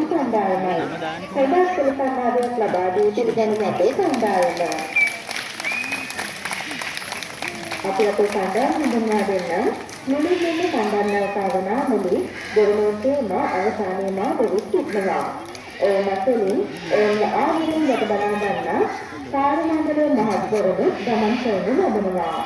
කණ්ඩායමයි. සදා සම්මානයක් ලබා දී පිළිගනු ලැබේ කණ්ඩායම. අපි අපේ කණ්ඩායම හඳුන්වා දෙන්න මුලින්ම කණ්ඩායම නවතාවනා මුලි දෙවනෝටේම අවසානයේම දෙවිත් සිටිනවා. මතලින් ආවිරින් යට බලා ගන්න කාර්යමණ්ඩලයේ මහත්වරු ගමන් කරනු ලබනවා.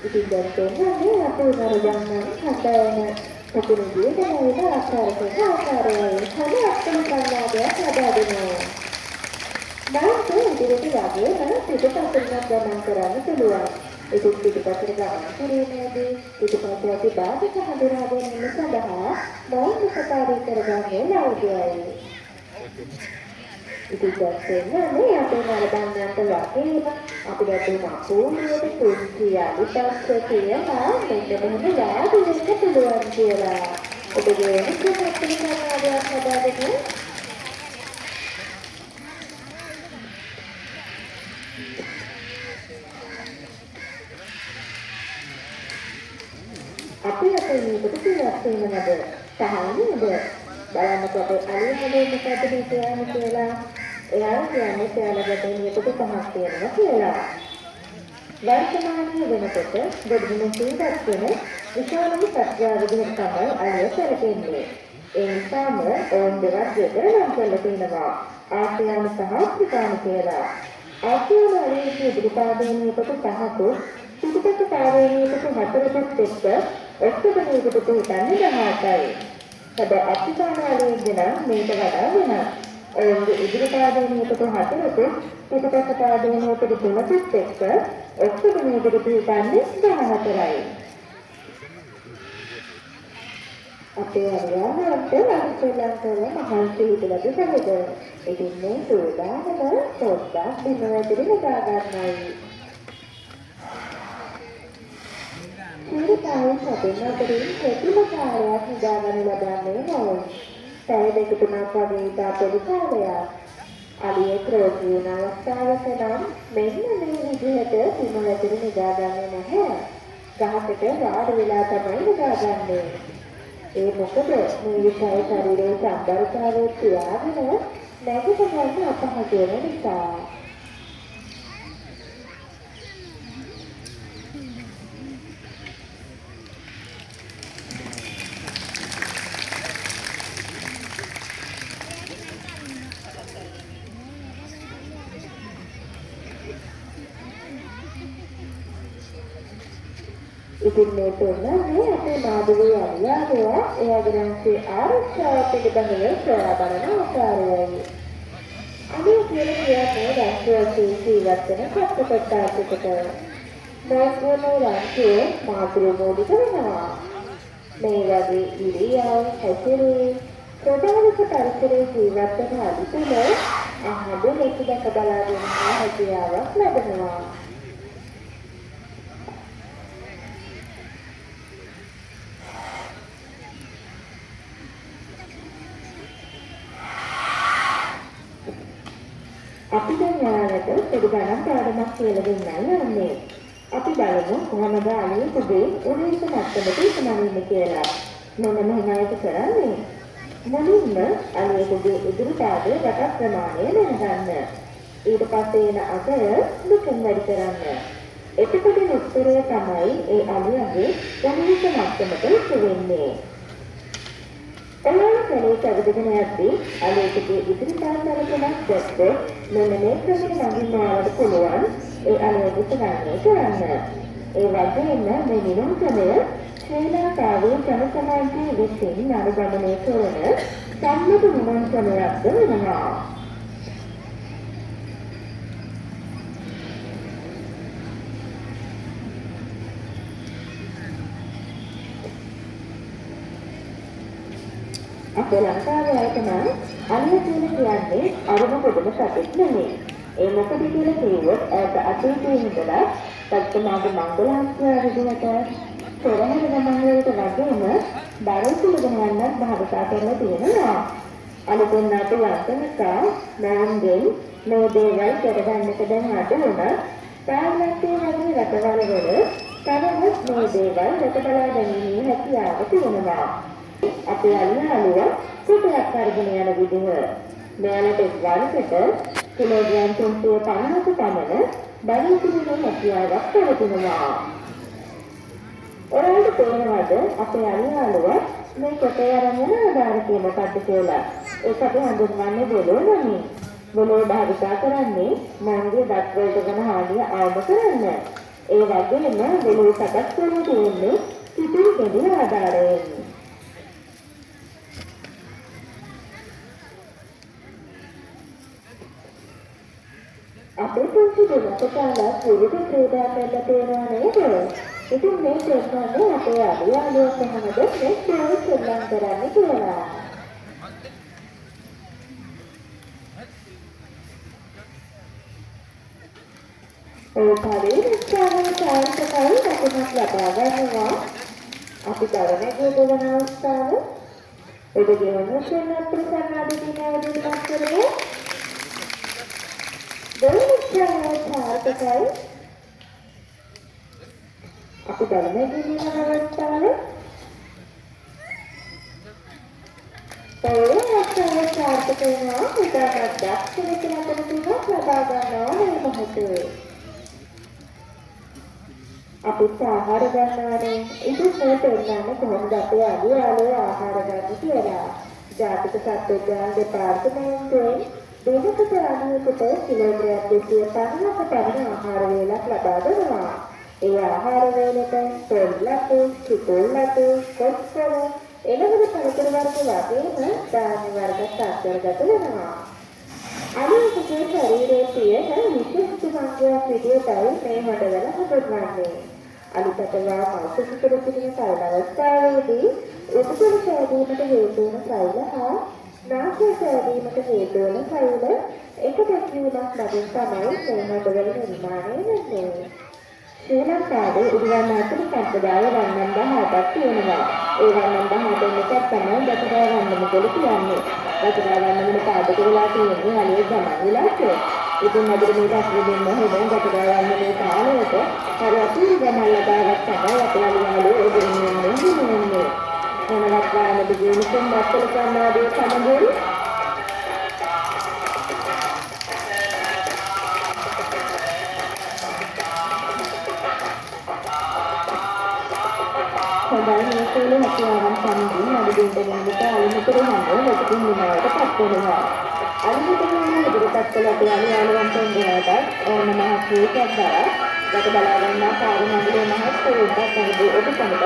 ඉතින් දැන් තේරෙන්නේ අපේ නරඹන්න හදවන පොකුණුගේ දැනෙන ආකාරයක ආකාරයේ හැම අත්දැකීම් ගන්නවාදයක් ලබා දෙනවා. දැන් ඉදිරියට යන්නේ නම් පිටපතට ගමන් කරන්න පුළුවන්. ඒක පිටපතට ගමන් කිරීමේදී පිටපතේ ඇති බාධක හඳුනා ගැනීම සඳහා මෞලික කතාවේ කරගන්නේ ලෞකිකයි. ඉතින් දැන් අපේ නරඹන්නට වගේම අපිට දුන්නා පොළොවට කුංචි අනිපස්ස කියලා මෙන්න මෙහෙම යාදින්න පුළුවන් කියලා. ඔබගේ වෙනස්කම් කරනවාදයක් හදාගන්න. අපි අපේ මේකට කියලා තියෙනවද? තහනේද? බලන්නකො අපේ අලියමනේ මොකද කියන්නේ කියලා. එයා කියන්නේ එයාලට මේකට පහක් තියෙනවා කියලා. වර්තමානයේ වෙනකොට දෙවියන් සීදත් වෙන විශාලම සත්‍යාවදීන් තමයි අලිය කරකෙන්නේ. ඒ නිසාම ඕන් දෙකක් දෙකම නම් කරලා තියෙනවා. ආසියානු සහ ආෆ්‍රිකානු කියලා. ආසියානු අලියේ ඉදිරිපාදයේ කොට පහක පිටපත පාරේනීකට හතරකට එක්ක ඔක්කොටමයකට තුතන්නේ 18යි. හැබැයි අප්‍රිකානු අලියේ නම් මේක වඩා වෙනස්. ඔවුන්ගේ ඉදිරිපාදයේකට හතරක පිටපත පාදයේකට තුනකට එක්ක ඔක්කොටමයකට තුතන්නේ 14යි. අපේ අරියානට ශ්‍රී ලංකාවේ මහන්සි හිතලද සමග ඉතින් මේ සෝදානම පොඩ්ඩක් දිනවලදී නගා ගන්නයි. සිරිතාවෙන් සැපෙන්නතරින් ප්‍රතිමකාරයක් නිදාගන්න ලබන්නේ නැහැ. පැය දෙක තුනක් වගේ ඉතා පොඩි කාලයක්. අලියෙක් රෝගී වුණ අවස්ථාවක නම් මෙන්න මේ විදිහට දිනවලදී නිදාගන්නේ නැහැ. ගහකට වාඩි වෙලා තමයි නිදාගන්නේ. ඒ මොකද මේ විෂය ශරීරයේ සම්බරතාවයේ තියාගෙන නැගිට ගන්න අපහසු වෙන නිසා. ඉතින් මේ තුනනේ අපේ මාධවී අලියාගේ එයාගේ ආරක්ෂාව පිළිබඳව සොයා බලන ආකාරයයි. අනිත් කියන්නේ රාष्ट्रीय ජීවත් වෙන කප්පකට්ටාකට මාත්‍රමෝ රාष्ट्रीय මාතෘමෝදිත වෙනවා. මේ වගේ ඉරියව් හැසිරීම ප්‍රධානික පරිසරයේ ජීවත් වෙන අලිතුල අහඹ ලෙස දැක බලා ගැනීම හැකියාවක් ලැබෙනවා. අපි දැන් යාලට පොඩි ගණන් පාඩමක් කියලා දෙන්නයි යන්නේ. අපි බලමු කොහොමද අලියෙකුගේ උණුසුම මට්ටමට ඉක්මනින්න කියලා. මොන මෙහෙමයිද කරන්නේ? මුලින්ම අලියෙකුගේ ඉදිරි පාදයේ රටක් ප්‍රමාණය දැනගන්න. ඊට පස්සේ එන අගය දුකින් වැඩි කරන්න. එතකොට උත්තරය තමයි ඒ අලියගේ උණුසුම මට්ටමට වෙන්නේ. ඔයාලා කලේ කවදගෙන යද්දී අලියෙකුගේ ඉදිරි පාදවලට දැක්කොත් මෙන්න මේ ක්‍රමයෙන් නගින්නවට පුළුවන් ඒ අලියෙකුට කරන්න. ඒ වගේම මේ නිරම් ක්‍රමය ශ්‍රී ලංකාවේ ජන සමාජයේ විසින් නරඹන්නේ කරන සම්මත නිරම් ක්‍රමයක්ද වෙනවා. අපේ ලංකාවේ අයට නම් අලිය කියන්නේ අරුම පොඩම සතෙක් නෙමෙයි. ඒ මොකද කියලා කිව්වොත් ඇයට අතීතයේ ඉඳලා සත්‍යමාගේ මංගලහත්ය විදිහට පෙරහැර ගමන් වලට වගේම බරපතල ගමනක් භාවිතා කරලා තියෙනවා. අලුතෙන් නැති වචනක මෑන්ගෙන් මේ දේවල් කරගන්නට දැන් අද වුණා. තායිලන්තයේ වගේ රටවල් වල තවමත් මේ දේවල් රටබලා ගැනීමේ හැකියාව තියෙනවා. අපේ අලියාලුව කුටයක් අරගෙන යන විදිහ මෙයාලට වරකට කිලෝග්‍රෑම් 350ක පමණ බඩු කිරීමේ හැකියාවක් තිබෙනවා. ඔයාලට තේරෙනවද අපේ අලියාලුව මේ කොටේ අරන් යන ආධාරකය මොකක්ද කියලා? ඒක අපි හඳුන්වන්නේ බොලෝනමි. බොලෝ භාවිතා කරන්නේ මංගේ දත් වලට වෙන හානිය අවම කරන්න. ඒ වගේම බොලෝ සකස් කරලා තියෙන්නේ සිතුල් දෙවි ආධාරයෙන්. අපේ පුංචි දෙමළාලා විවිධ ක්‍රීඩා කරලා තියෙනවා නේද? ඉතින් මේ දෙන්නනේ අපේ අලියාලුව කොහොමද මේ ක්‍රීඩා සෙල්ලම් කරන්නේ කියලා. ඒ පරිස්සමෙන් සාර්ථකව දකුණක් ලබා ගන්නවා. අපි තරණයේ ගොඩන අවස්ථාව ඔබ ගෙවන සෙල්ලම් ප්‍රසන්නාදී දිනවලදී කරේ දෙවියන්ගේ සාර්ථකයි. අපි තරණයේ ගොඩන අවස්ථාවේ ඒ සාර්ථක වෙනවා. උදාහරණයක් දක්ෂින කියලා තුනක් ලබා ගන්නවා මේ මොහොතේ. අපිට ආහාර ගන්නවානේ. ඉතින් මේ තේරෙන්නේ කොහොමද අපේ අලියාලේ ආහාර ගන්න කියලා. ජාතික සත්වෝද්‍යාන දෙපාර්තමේන්තුවෙන් දිනකට අනුවකට කිලෝග්‍රෑම් 250ක පමණ ආහාර වේලක් ලබා දෙනවා. ඒ ආහාර වේලට පොල්ලතු, කිපොල්ලතු, කොස්කොල, එළවලු පළතුරු වර්ග වගේම ධාන්‍ය වර්ග සාකච්ඡාගත වෙනවා. අනිවාර්යයෙන් ශරීරයේ තියෙන විශේෂ සංකේතයක් විදිහටයි මේ හොඩවල හඳුන්වන්නේ. අලිපතවා මානසික රෝගින සායන අවස්ථාවේදී උපසම සෑදීමට හේතු වන සෛල හා නාසය සෑදීමට හේතු වන සෛල එක දැක්වීමක් ලැබෙන තමයි මේ හොඩවල නිර්මාණය වෙන්නේ. ශ්‍රී ලංකාවේ උද්‍යාන අතර සම්ප්‍රදාය වන්නන් 18ක් තියෙනවා. ඒ වන්නන් 18 එකක් තමයි දසදා වන්නම කියලා කියන්නේ. දසදා වන්නම පාදක වෙලා තියෙන්නේ අලිය ගමන් වෙලාට. ඉතින් අද මේ දක්වන මොහොතෙන් දසදා වන්නමේ කාලයට අර අපේ ගමන් ලබාගත් තමයි අපේ අලියාලේ එදිනෙන්නේ. මොනවත් වානද ජීවිතෙන් මත්තල සම්මාදයේ සමගින් සදායි මේකේ හැකියාවන් සමගින් අද දෙන්නගෙනට අලිමුතුරු හඳ ලොකුකින් විනායට පත් වෙනවා. අලිමුතුරු හඳ ඉදිරිපත් කළ අපේ අලියාලුවන් දෙන්නාට ඕනම හේතුවක් දරා ගත බලා ගන්නා කාර්ය මණ්ඩලයේ මහත් වූ උද්ඝාටනයේ ඔබ සමග